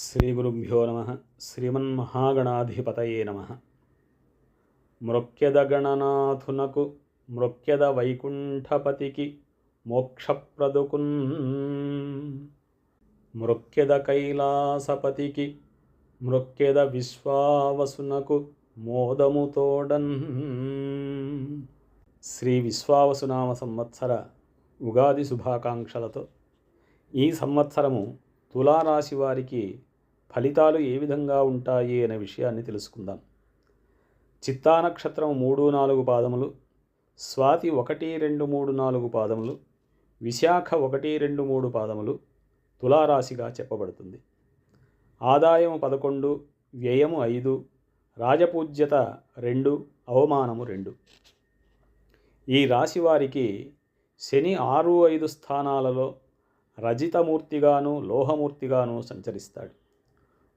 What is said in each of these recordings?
శ్రీగురుభ్యో నమ. శ్రీమన్మహాగణాధిపతయే నమ. మృక్యద గణనాథునకు మృక్యద వైకుంఠపతికి మోక్షప్రదుకున్ మృక్యద కైలాసపతికి మృక్యద విశ్వావసునకు మోదముతోడన్. శ్రీ విశ్వావసునామ సంవత్సర ఉగాది శుభాకాంక్షలతో ఈ సంవత్సరము తులారాశి వారికి ఫలితాలు ఏ విధంగా ఉంటాయి అనే విషయాన్ని తెలుసుకుందాం. చిత్తా నక్షత్రం 3-4 పాదములు, స్వాతి 1-2-3-4 పాదములు, విశాఖ 1-2-3 పాదములు తులారాశిగా చెప్పబడుతుంది. ఆదాయం 11, వ్యయము 5, రాజపూజ్యత 2, అవమానము 2. ఈ రాశి వారికి శని 6-5 స్థానాలలో రజితమూర్తిగాను లోహమూర్తిగాను సంచరిస్తాడు.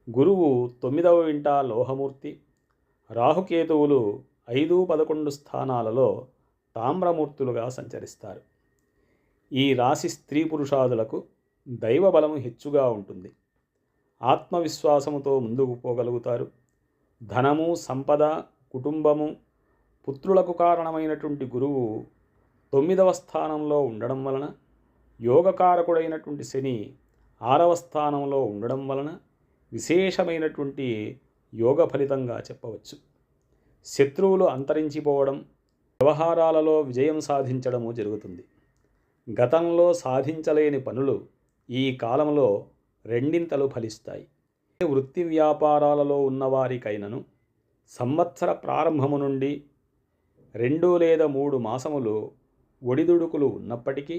గురువు 9వ ఇంట లోహమూర్తి, రాహుకేతువులు 5-11 స్థానాలలో తామ్రమూర్తులుగా సంచరిస్తారు. ఈ రాశి స్త్రీ పురుషాదులకు దైవబలము హెచ్చుగా ఉంటుంది. ఆత్మవిశ్వాసముతో ముందుకు పోగలుగుతారు. ధనము, సంపద, కుటుంబము, పుత్రులకు కారణమైనటువంటి గురువు 9వ స్థానంలో ఉండడం వలన, యోగకారకుడైనటువంటి శని 6వ స్థానంలో ఉండడం వలన విశేషమైనటువంటి యోగ ఫలితంగా చెప్పవచ్చు. శత్రువులు అంతరించిపోవడం, వ్యవహారాలలో విజయం సాధించడము జరుగుతుంది. గతంలో సాధించలేని పనులు ఈ కాలంలో రెండింతలు ఫలిస్తాయి. వృత్తి వ్యాపారాలలో ఉన్నవారికైనను సంవత్సర ప్రారంభము నుండి 2 లేదా 3 మాసములు ఒడిదుడుకులు ఉన్నప్పటికీ,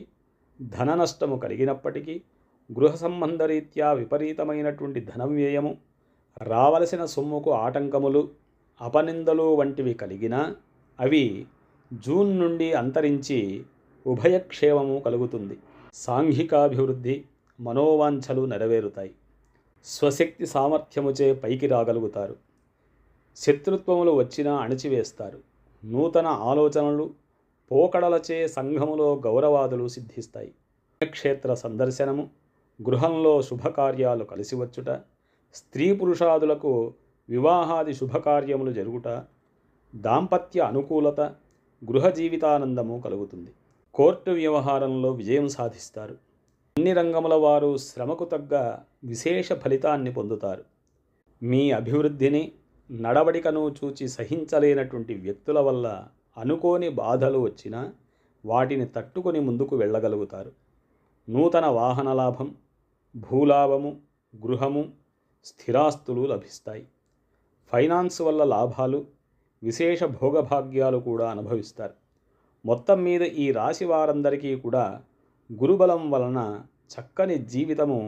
ధన నష్టము కలిగినప్పటికీ, గృహ సంబంధరీత్యా విపరీతమైనటువంటి ధన వ్యయము, రావలసిన సొమ్ముకు ఆటంకములు, అపనిందలు వంటివి కలిగినా అవి జూన్ నుండి అంతరించి ఉభయక్షేమము కలుగుతుంది. సాంఘికాభివృద్ధి, మనోవాంఛలు నెరవేరుతాయి. స్వశక్తి సామర్థ్యముచే పైకి రాగలుగుతారు. శత్రుత్వములు వచ్చినా అణిచివేస్తారు. నూతన ఆలోచనలు, పోకడలచే సంఘములో గౌరవాదులు సిద్ధిస్తాయి. క్షేత్ర సందర్శనము, గృహంలో శుభకార్యాలు కలిసివచ్చుట, స్త్రీ పురుషాదులకు వివాహాది శుభకార్యములు జరుగుట, దాంపత్య అనుకూలత, గృహ జీవితానందము కలుగుతుంది. కోర్టు వ్యవహారంలో విజయం సాధిస్తారు. అన్ని రంగముల వారు శ్రమకు తగ్గ విశేష ఫలితాన్ని పొందుతారు. మీ అభివృద్ధిని, నడవడికను చూచి సహించలేనటువంటి వ్యక్తుల వల్ల అనుకోని బాధలు వచ్చినా వాటిని తట్టుకొని ముందుకు వెళ్ళగలుగుతారు. నూతన వాహన లాభం, భూలాభము, గృహము, స్థిరాస్తులు లభిస్తాయి. ఫైనాన్స్ వల్ల లాభాలు, విశేష భోగభాగ్యాలు కూడా అనుభవిస్తారు. మొత్తం మీద ఈ రాశి వారందరికీ కూడా గురుబలం వలన చక్కని జీవితము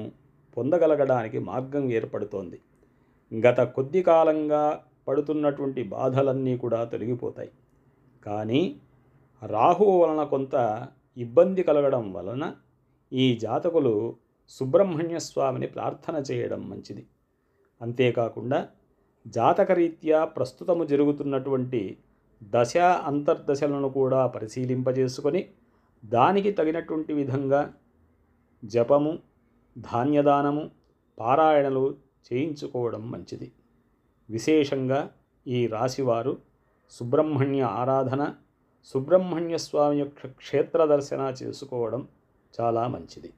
పొందగలగడానికి మార్గం ఏర్పడుతోంది. గత కొద్ది కాలంగా పడుతున్నటువంటి బాధలన్నీ కూడా తొలగిపోతాయి. కానీ రాహువు వలన కొంత ఇబ్బంది కలగడం వలన ఈ జాతకులు సుబ్రహ్మణ్య స్వామిని ప్రార్థన చేయడం మంచిది. అంతేకాకుండా జాతకరీత్యా ప్రస్తుతము జరుగుతున్నటువంటి దశ అంతర్దశలను కూడా పరిశీలింపజేసుకొని దానికి తగినటువంటి విధంగా జపము, ధాన్యదానము, పారాయణలు చేయించుకోవడం మంచిది. విశేషంగా ఈ రాశివారు సుబ్రహ్మణ్య ఆరాధన, సుబ్రహ్మణ్య స్వామి యొక్క క్షేత్ర దర్శన చేసుకోవడం చాలా మంచిది.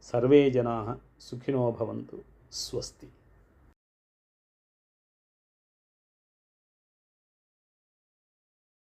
సర్వే జనాః సుఖినో భవంతు. స్వస్తి.